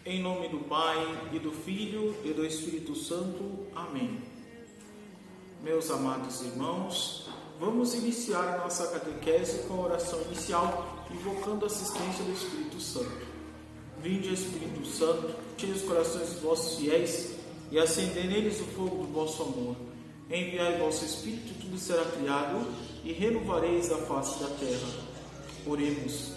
Em nome do Pai, e do Filho, e do Espírito Santo. Amém. Meus amados irmãos, vamos iniciar a nossa catequese com a oração inicial, invocando a assistência do Espírito Santo. Vinde, Espírito Santo, enchei os corações dos vossos fiéis e acendei neles o fogo do vosso amor. Enviai vosso Espírito, tudo será criado, e renovareis a face da terra. Oremos.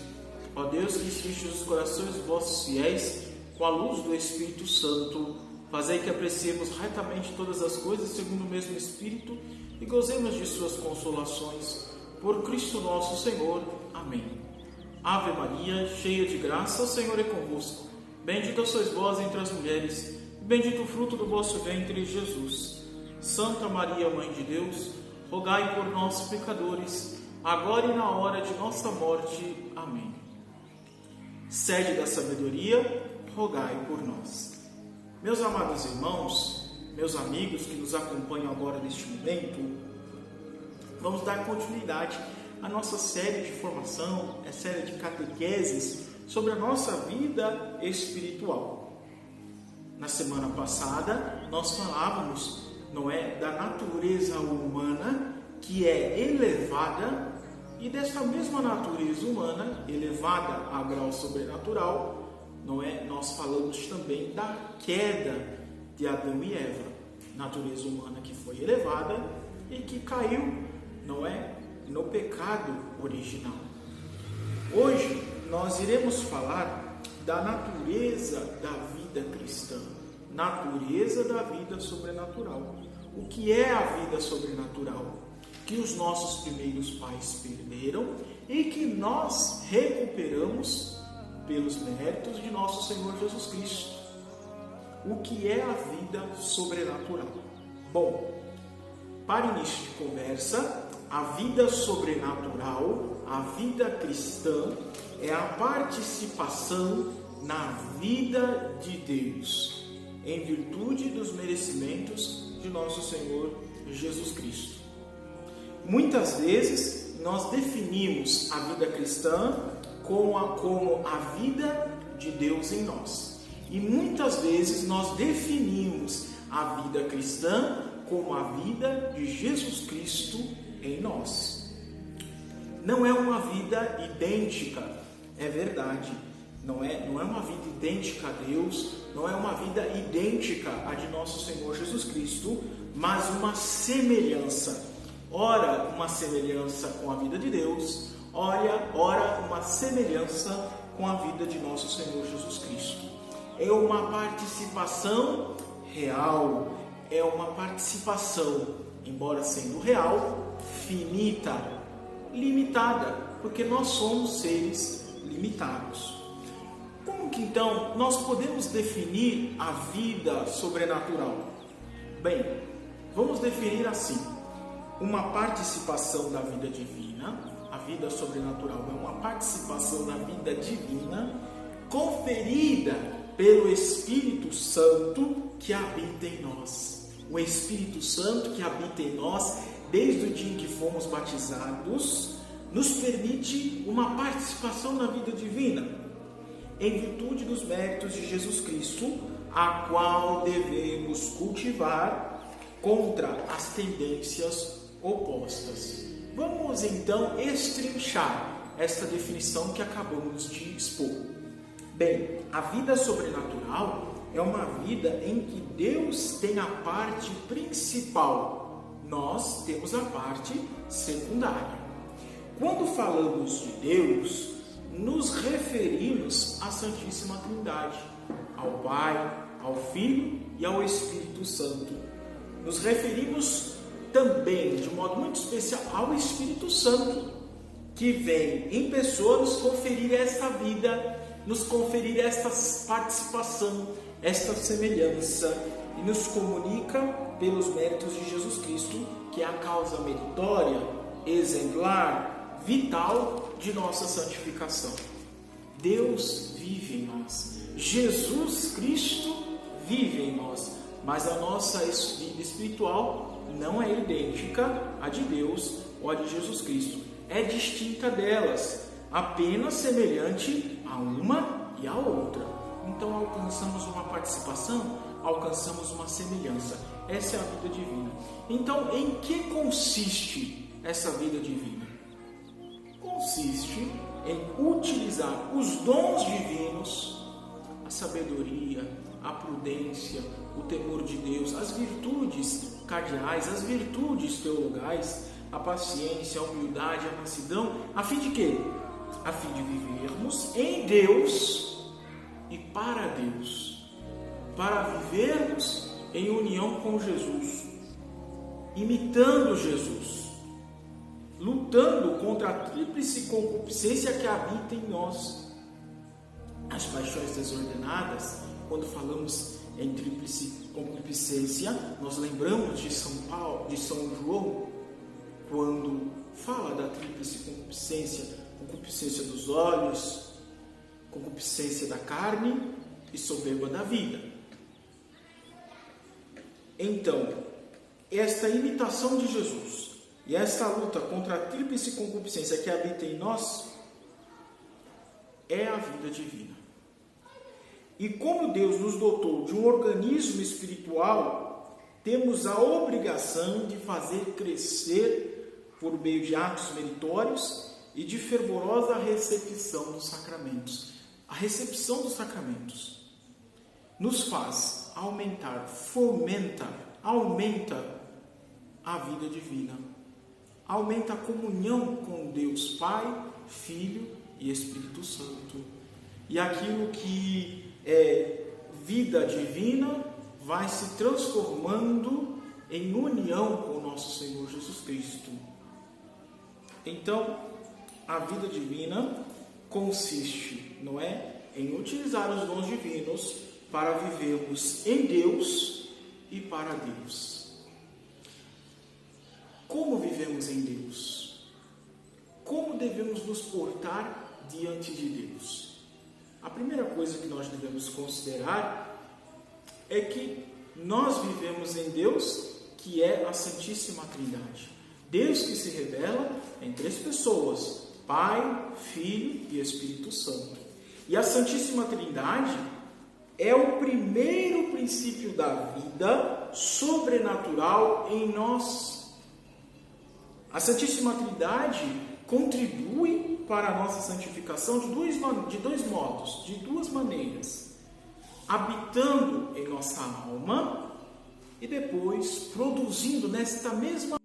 Ó Deus, que enchestes os corações dos vossos fiéis com a luz do Espírito Santo, fazei que apreciemos retamente todas as coisas segundo o mesmo Espírito e gozemos de suas consolações. Por Cristo nosso Senhor. Amém. Ave Maria, cheia de graça, o Senhor é convosco. Bendita sois vós entre as mulheres, e bendito o fruto do vosso ventre, Jesus. Santa Maria, Mãe de Deus, rogai por nós, pecadores, agora e na hora de nossa morte. Amém. Sede da sabedoria, rogai por nós. Meus amados irmãos, meus amigos que nos acompanham agora neste momento, vamos dar continuidade à nossa série de formação, a série de catequeses sobre a nossa vida espiritual. Na semana passada, nós falávamos, da natureza humana que é elevada, e desta mesma natureza humana, elevada a grau sobrenatural, nós falamos também da queda de Adão e Eva, natureza humana que foi elevada e que caiu, no pecado original. Hoje nós iremos falar da natureza da vida cristã, natureza da vida sobrenatural. O que é a vida sobrenatural? Que os nossos primeiros pais perderam e que nós recuperamos pelos méritos de nosso Senhor Jesus Cristo. O que é a vida sobrenatural? Bom, para início de conversa, a vida sobrenatural, a vida cristã, é a participação na vida de Deus, em virtude dos merecimentos de nosso Senhor Jesus Cristo. Muitas vezes nós definimos a vida cristã como a vida de Deus em nós. E muitas vezes nós definimos a vida cristã como a vida de Jesus Cristo em nós. Não é uma vida idêntica, é verdade. Não é uma vida idêntica a Deus, não é uma vida idêntica à de nosso Senhor Jesus Cristo, mas uma semelhança. Ora, uma semelhança com a vida de Deus, ora uma semelhança com a vida de nosso Senhor Jesus Cristo. É uma participação real, é uma participação, embora sendo real, finita, limitada, porque nós somos seres limitados. Como que então nós podemos definir a vida sobrenatural? Bem, vamos definir assim: uma participação da vida divina. A vida sobrenatural é uma participação da vida divina conferida pelo Espírito Santo que habita em nós. O Espírito Santo que habita em nós desde o dia em que fomos batizados nos permite uma participação na vida divina em virtude dos méritos de Jesus Cristo, a qual devemos cultivar contra as tendências opostas. Vamos então estrinchar esta definição que acabamos de expor. Bem, a vida sobrenatural é uma vida em que Deus tem a parte principal, nós temos a parte secundária. Quando falamos de Deus, nos referimos à Santíssima Trindade, ao Pai, ao Filho e ao Espírito Santo. Nos referimos também, de modo muito especial, ao Espírito Santo, que vem em pessoa nos conferir esta vida, nos conferir esta participação, esta semelhança, e nos comunica pelos méritos de Jesus Cristo, que é a causa meritória, exemplar, vital de nossa santificação. Deus vive em nós, Jesus Cristo vive em nós, mas a nossa vida espiritual não é idêntica à de Deus ou à de Jesus Cristo. É distinta delas, apenas semelhante a uma e a outra. então alcançamos uma participação, alcançamos uma semelhança. Essa é a vida divina. Então, em que consiste essa vida divina? Consiste em utilizar os dons divinos, a sabedoria, a prudência, o temor de Deus, as virtudes cardeais, as virtudes teologais, a paciência, a humildade, a mansidão, a fim de quê? A fim de vivermos em Deus e para Deus, para vivermos em união com Jesus, imitando Jesus, lutando contra a tríplice concupiscência que habita em nós. As paixões desordenadas, quando falamos em tríplice concupiscência, nós lembramos de São João, quando fala da tríplice concupiscência: concupiscência dos olhos, concupiscência da carne e soberba da vida. Então, esta imitação de Jesus e esta luta contra a tríplice concupiscência que habita em nós é a vida divina. E como Deus nos dotou de um organismo espiritual, temos a obrigação de fazer crescer por meio de atos meritórios e de fervorosa recepção dos sacramentos. A recepção dos sacramentos nos faz aumentar, aumenta a vida divina, aumenta a comunhão com Deus Pai, Filho e Espírito Santo. E aquilo que é vida divina vai se transformando em união com o nosso Senhor Jesus Cristo. Então, a vida divina consiste, não é, em utilizar os dons divinos para vivermos em Deus e para Deus. Como vivemos em Deus? Como devemos nos portar diante de Deus? A primeira coisa que nós devemos considerar é que nós vivemos em Deus, que é a Santíssima Trindade. Deus que se revela em três pessoas: Pai, Filho e Espírito Santo. E a Santíssima Trindade é o primeiro princípio da vida sobrenatural em nós. A Santíssima Trindade contribui para a nossa santificação de dois modos, de duas maneiras: habitando em nossa alma e depois produzindo nesta mesma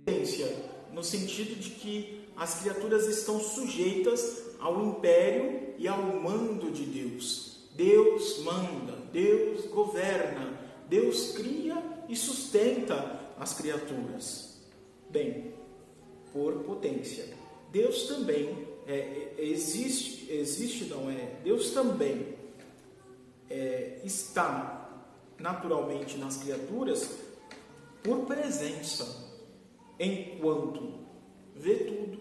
essência, no sentido de que as criaturas estão sujeitas ao império e ao mando de Deus. Deus manda, Deus governa, Deus cria e sustenta as criaturas. Bem, por potência. Deus também Deus também está naturalmente nas criaturas por presença, enquanto vê tudo.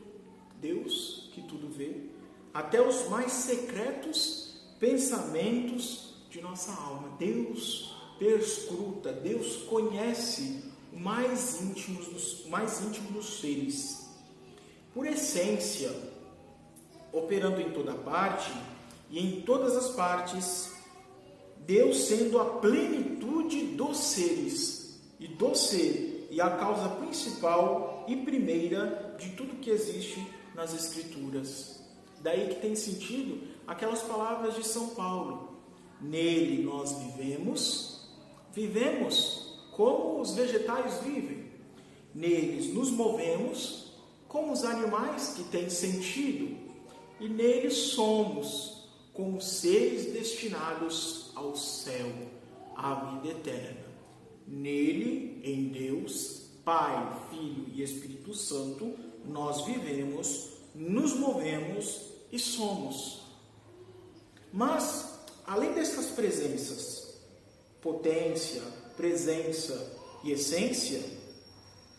Deus que tudo vê, até os mais secretos pensamentos de nossa alma. Deus perscruta, Deus conhece o mais íntimo dos seres. Por essência, operando em toda parte e em todas as partes, Deus sendo a plenitude dos seres e do ser, e a causa principal e primeira de tudo que existe nas Escrituras. Daí que tem sentido aquelas palavras de São Paulo: nele nós vivemos como os vegetais vivem, neles nos movemos como os animais que têm sentido, e nele somos como seres destinados ao céu, à vida eterna. Nele, em Deus, Pai, Filho e Espírito Santo, nós vivemos, nos movemos e somos. Mas, além destas presenças, potência, presença e essência,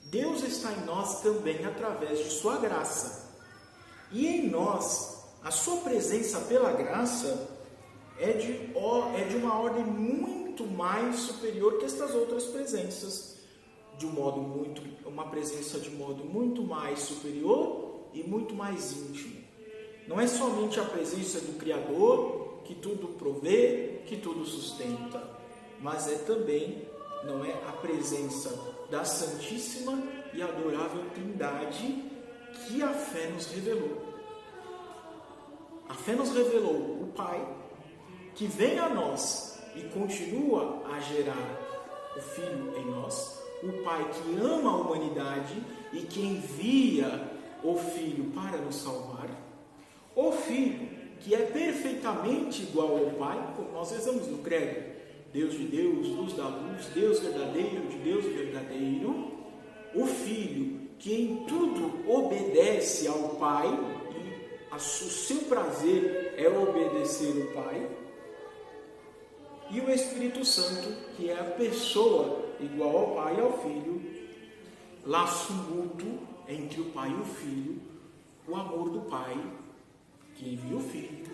Deus está em nós também através de sua graça. E em nós, a sua presença pela graça é de uma ordem muito mais superior que estas outras presenças. Uma presença de modo muito mais superior e muito mais íntimo. Não é somente a presença do Criador que tudo provê, que tudo sustenta, mas é também, não é, a presença da Santíssima e Adorável Trindade que a fé nos revelou. A fé nos revelou o Pai, que vem a nós e continua a gerar o Filho em nós, o Pai que ama a humanidade e que envia o Filho para nos salvar, o Filho que é perfeitamente igual ao Pai, como nós rezamos no credo, Deus de Deus, luz da luz, Deus verdadeiro de Deus verdadeiro, o Filho que em tudo obedece ao Pai, e o seu prazer é obedecer o Pai, e o Espírito Santo, que é a pessoa igual ao Pai e ao Filho, laço mútuo entre o Pai e o Filho, o amor do Pai, que envia o Filho,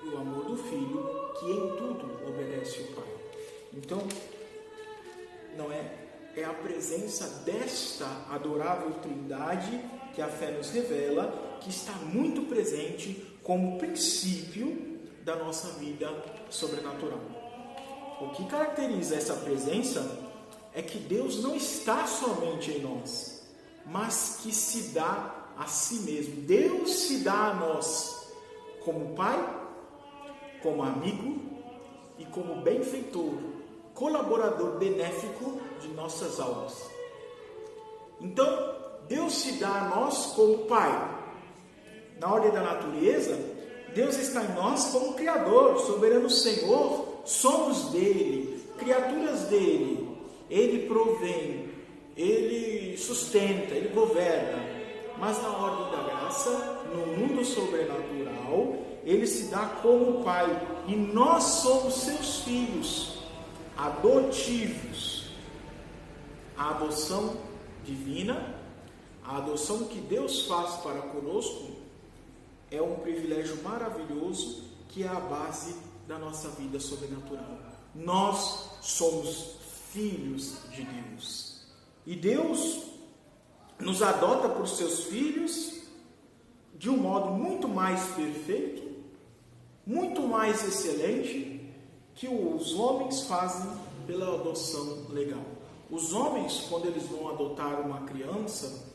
e o amor do Filho, que em tudo obedece o Pai. Então, não é a presença desta adorável Trindade que a fé nos revela, que está muito presente como princípio da nossa vida sobrenatural. O que caracteriza essa presença é que Deus não está somente em nós, mas que se dá a si mesmo. Deus se dá a nós como Pai, como amigo e como benfeitor, colaborador benéfico de nossas almas. Então, Deus se dá a nós como Pai. Na ordem da natureza, Deus está em nós como Criador, soberano Senhor, somos dele, criaturas dele. Ele provém, ele sustenta, ele governa. Mas na ordem da graça, no mundo sobrenatural, ele se dá como Pai. E nós somos seus filhos adotivos. A adoção divina, a adoção que Deus faz para conosco, é um privilégio maravilhoso que é a base da nossa vida sobrenatural. Nós somos filhos de Deus. E Deus nos adota por seus filhos de um modo muito mais perfeito, muito mais excelente que os homens fazem pela adoção legal. Os homens, quando eles vão adotar uma criança,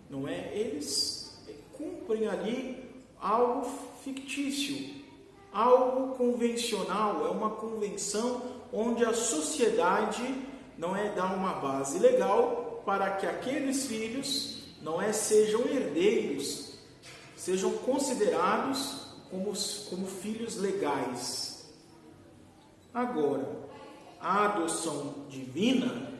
não é? Eles cumprem ali algo fictício, algo convencional, é uma convenção onde a sociedade não é dá uma base legal para que aqueles filhos não é sejam herdeiros, sejam considerados como filhos legais. Agora, a adoção divina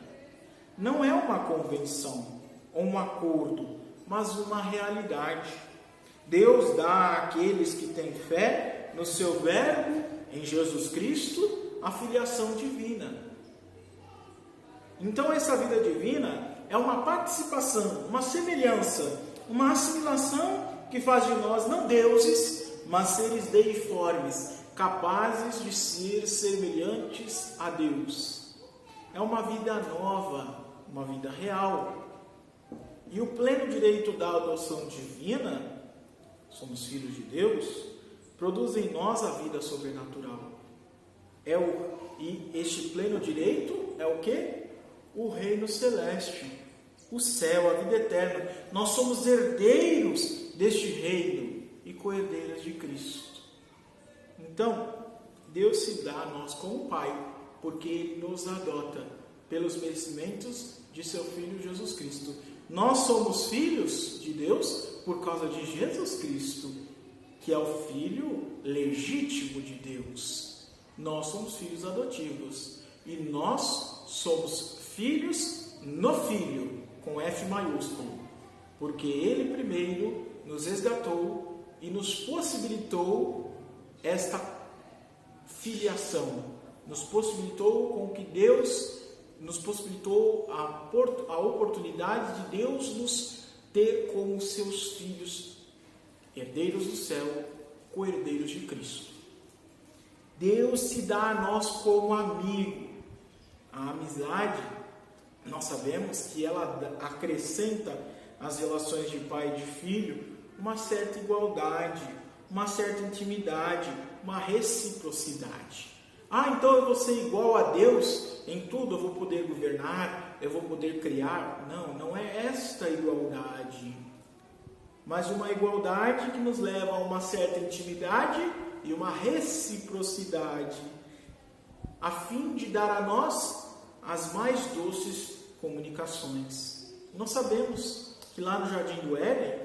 não é uma convenção ou um acordo, mas uma realidade. Deus dá àqueles que têm fé no seu Verbo, em Jesus Cristo, a filiação divina. Então essa vida divina é uma participação, uma semelhança, uma assimilação que faz de nós não deuses, mas seres deiformes, capazes de ser semelhantes a Deus. É uma vida nova, uma vida real. E o pleno direito da adoção divina, somos filhos de Deus, produz em nós a vida sobrenatural. E este pleno direito é o quê? O reino celeste, o céu, a vida eterna. Nós somos herdeiros deste reino e co-herdeiros de Cristo. Então, Deus se dá a nós como Pai, porque Ele nos adota pelos merecimentos de seu Filho Jesus Cristo. Nós somos filhos de Deus por causa de Jesus Cristo, que é o Filho legítimo de Deus. Nós somos filhos adotivos e nós somos filhos no Filho, com F maiúsculo, porque Ele primeiro nos resgatou e nos possibilitou esta filiação, nos possibilitou com que Deus nos possibilitou a oportunidade de Deus nos ter como seus filhos, herdeiros do céu, co-herdeiros de Cristo. Deus se dá a nós como amigo. A amizade, nós sabemos que ela acrescenta às relações de pai e de filho uma certa igualdade, uma certa intimidade, uma reciprocidade. Então eu vou ser igual a Deus, em tudo eu vou poder governar, eu vou poder criar. Não é esta igualdade, mas uma igualdade que nos leva a uma certa intimidade e uma reciprocidade, a fim de dar a nós as mais doces comunicações. Nós sabemos que lá no Jardim do Éden,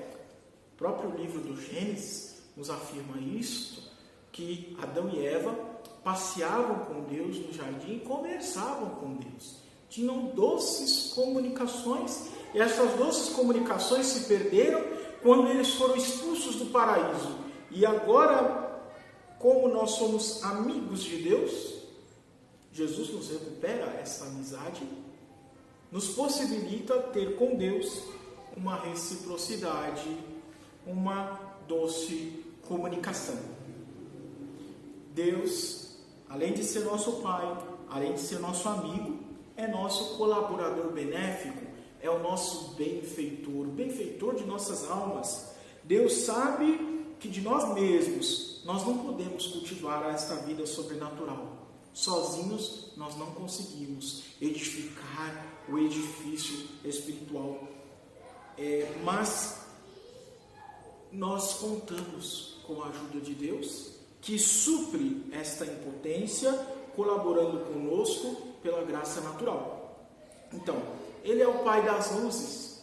o próprio livro do Gênesis nos afirma isto, que Adão e Eva passeavam com Deus no jardim e conversavam com Deus. Tinham doces comunicações, e essas doces comunicações se perderam quando eles foram expulsos do paraíso. E agora, como nós somos amigos de Deus, Jesus nos recupera essa amizade, nos possibilita ter com Deus uma reciprocidade, uma doce comunicação. Deus, além de ser nosso Pai, além de ser nosso amigo, é nosso colaborador benéfico, é o nosso benfeitor, o benfeitor de nossas almas. Deus sabe que de nós mesmos nós não podemos cultivar esta vida sobrenatural. Sozinhos nós não conseguimos edificar o edifício espiritual. Mas nós contamos com a ajuda de Deus, que supre esta impotência, colaborando conosco pela graça natural. Então, Ele é o Pai das luzes.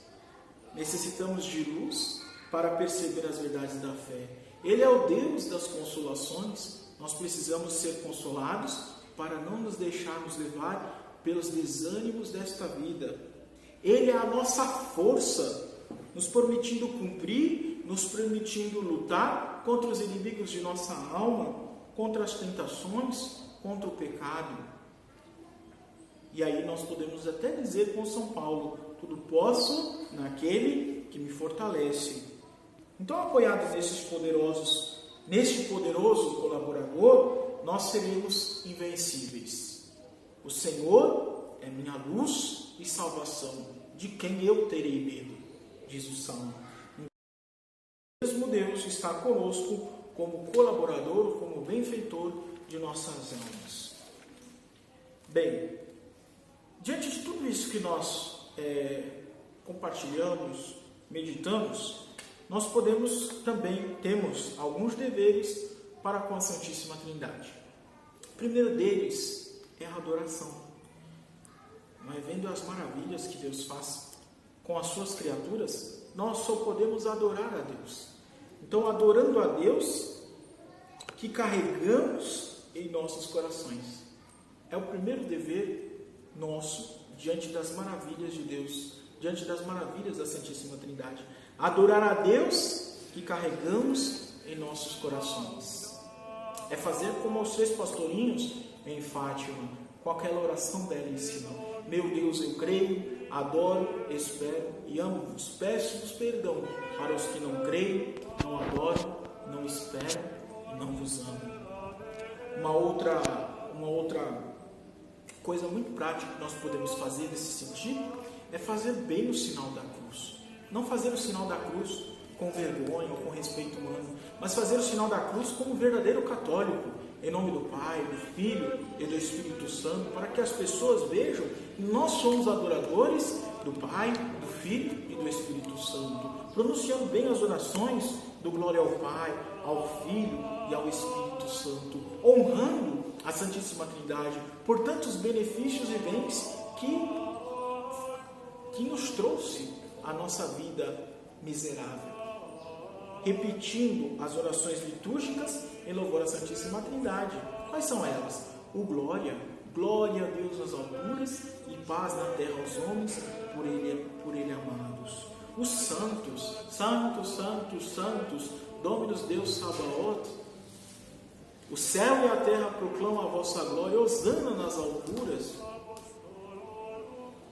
Necessitamos de luz para perceber as verdades da fé. Ele é o Deus das consolações. Nós precisamos ser consolados para não nos deixarmos levar pelos desânimos desta vida. Ele é a nossa força, nos permitindo cumprir, nos permitindo lutar contra os inimigos de nossa alma, contra as tentações, contra o pecado. E aí nós podemos até dizer com São Paulo: tudo posso naquele que me fortalece. Então, apoiados neste poderoso colaborador, nós seremos invencíveis. O Senhor é minha luz e salvação, de quem eu terei medo, diz o Salmo. O mesmo Deus está conosco como colaborador, como benfeitor de nossas almas. Bem, diante de tudo isso que nós compartilhamos, meditamos, nós temos alguns deveres para com a Santíssima Trindade. O primeiro deles é a adoração. Mas vendo as maravilhas que Deus faz com as suas criaturas, nós só podemos adorar a Deus. Então, adorando a Deus, que carregamos em nossos corações. É o primeiro dever nosso diante das maravilhas de Deus, diante das maravilhas da Santíssima Trindade. Adorar a Deus que carregamos em nossos corações. É fazer como os 3 pastorinhos em Fátima, com aquela oração belíssima: meu Deus, eu creio, adoro, espero e amo-vos. Peço-vos perdão para os que não creem, não adoram, não esperam e não vos amam. Uma outra coisa muito prática que nós podemos fazer nesse sentido é fazer bem o sinal da cruz. Não fazer o sinal da cruz com vergonha ou com respeito humano, mas fazer o sinal da cruz como um verdadeiro católico, em nome do Pai, do Filho e do Espírito Santo, para que as pessoas vejam que nós somos adoradores do Pai, do Filho e do Espírito Santo, pronunciando bem as orações do glória ao Pai, ao Filho e ao Espírito Santo, honrando a Santíssima Trindade por tantos benefícios e bens que nos trouxe a nossa vida miserável. Repetindo as orações litúrgicas em louvor à Santíssima Trindade. Quais são elas? O glória a Deus nas alturas e paz na terra aos homens, por ele amados. Os santos, santos, santos, santos, Dominus Deus Sabaoth. O céu e a terra proclamam a vossa glória, hosana nas alturas.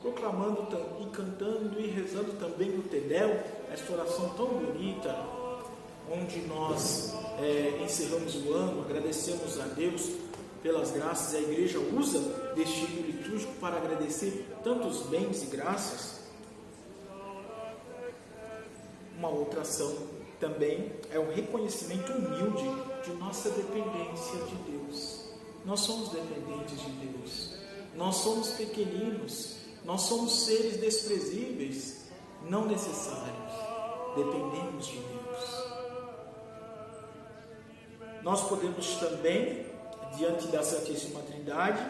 Proclamando e cantando e rezando também o Tedel, esta oração tão bonita, onde nós encerramos o ano, agradecemos a Deus pelas graças, e a igreja usa deste hino litúrgico para agradecer tantos bens e graças. Uma outra ação também é um reconhecimento humilde de nossa dependência de Deus. Nós somos dependentes de Deus. Nós somos pequeninos. Nós somos seres desprezíveis, não necessários. Dependemos de Deus. Nós podemos também, diante da Santíssima Trindade,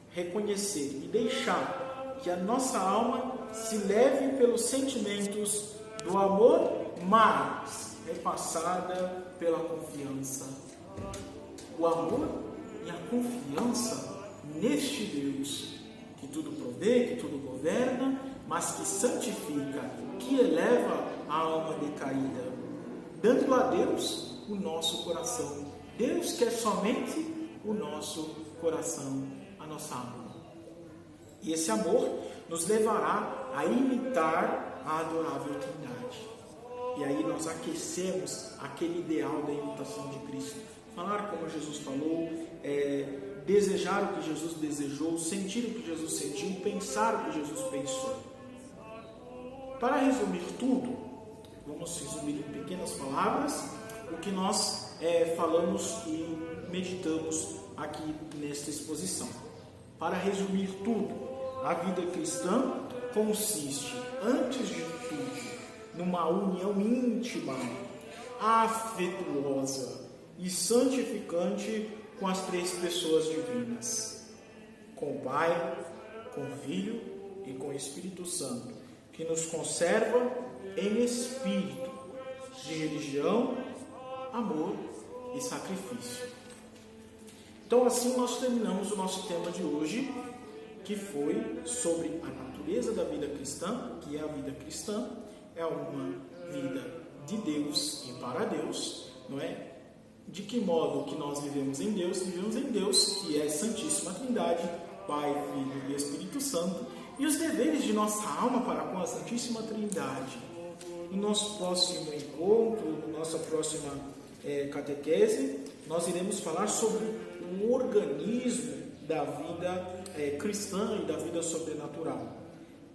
reconhecer e deixar que a nossa alma se leve pelos sentimentos do amor, mas repassada pela confiança. O amor e a confiança neste Deus que tudo provê, que tudo governa, mas que santifica, que eleva a alma decaída, dando a Deus o nosso coração. Deus quer somente o nosso coração, a nossa alma. E esse amor nos levará a imitar a adorável Trindade. E aí nós aquecemos aquele ideal da imitação de Cristo. Falar como Jesus falou, desejar o que Jesus desejou, sentir o que Jesus sentiu, pensar o que Jesus pensou. Para resumir tudo, vamos resumir em pequenas palavras o que nós falamos e meditamos aqui nesta exposição. Para resumir tudo, a vida cristã consiste, antes de tudo, numa união íntima, afetuosa e santificante com as três pessoas divinas, com o Pai, com o Filho e com o Espírito Santo, que nos conserva em espírito de religião, amor e sacrifício. Então, assim nós terminamos o nosso tema de hoje, que foi sobre a natureza da vida cristã, que é a vida cristã, é uma vida de Deus e para Deus, não é? De que modo que nós vivemos em Deus? Vivemos em Deus, que é a Santíssima Trindade, Pai, Filho e Espírito Santo, e os deveres de nossa alma para com a Santíssima Trindade. No nosso próximo encontro, na nossa próxima catequese, nós iremos falar sobre o organismo da vida cristã e da vida sobrenatural.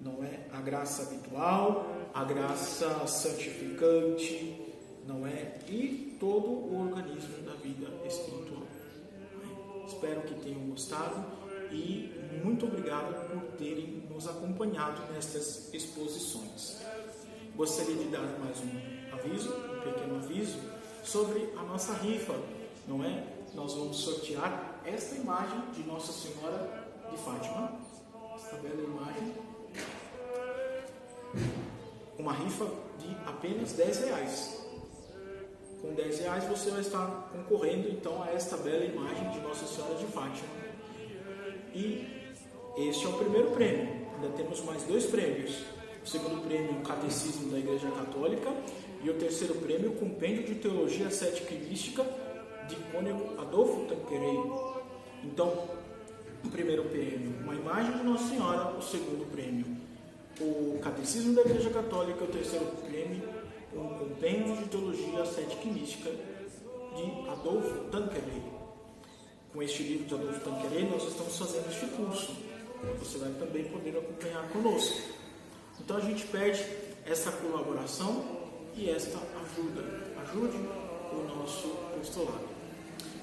Não é a graça habitual, a graça santificante, não é? E todo o organismo da vida espiritual. Espero que tenham gostado e muito obrigado por terem nos acompanhado nestas exposições. Gostaria de dar mais um aviso, um pequeno aviso, sobre a nossa rifa, não é? Nós vamos sortear esta imagem de Nossa Senhora de Fátima, esta bela imagem, uma rifa de apenas R$10. Com R$10 você vai estar concorrendo então a esta bela imagem de Nossa Senhora de Fátima. E este é o primeiro prêmio. Ainda temos mais 2 prêmios. O segundo prêmio, o Catecismo da Igreja Católica, e o terceiro prêmio, o Compêndio de Teologia Cética e Mística de Cônego Adolfo Tanqueray. Então, o primeiro prêmio, uma imagem de Nossa Senhora. O segundo prêmio, o Catecismo da Igreja Católica. O terceiro prêmio, um Compêndio de Teologia Cética e Mística de Adolfo Tanqueray. Com este livro de Adolfo Tanqueray, nós estamos fazendo este curso. Você vai também poder acompanhar conosco. Então a gente pede essa colaboração e esta ajuda. Ajude o nosso apostolado.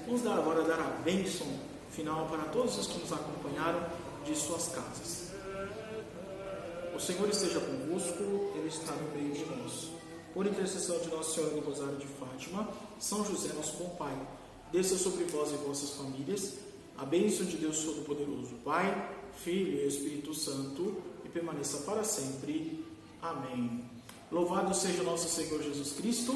Vamos agora dar a bênção final para todos os que nos acompanharam de suas casas. O Senhor esteja convosco, Ele está no meio de nós. Por intercessão de Nossa Senhora do Rosário de Fátima, São José, nosso bom Pai, desça sobre vós e vossas famílias a bênção de Deus Todo-Poderoso, Pai, Filho e Espírito Santo, e permaneça para sempre. Amém. Louvado seja nosso Senhor Jesus Cristo.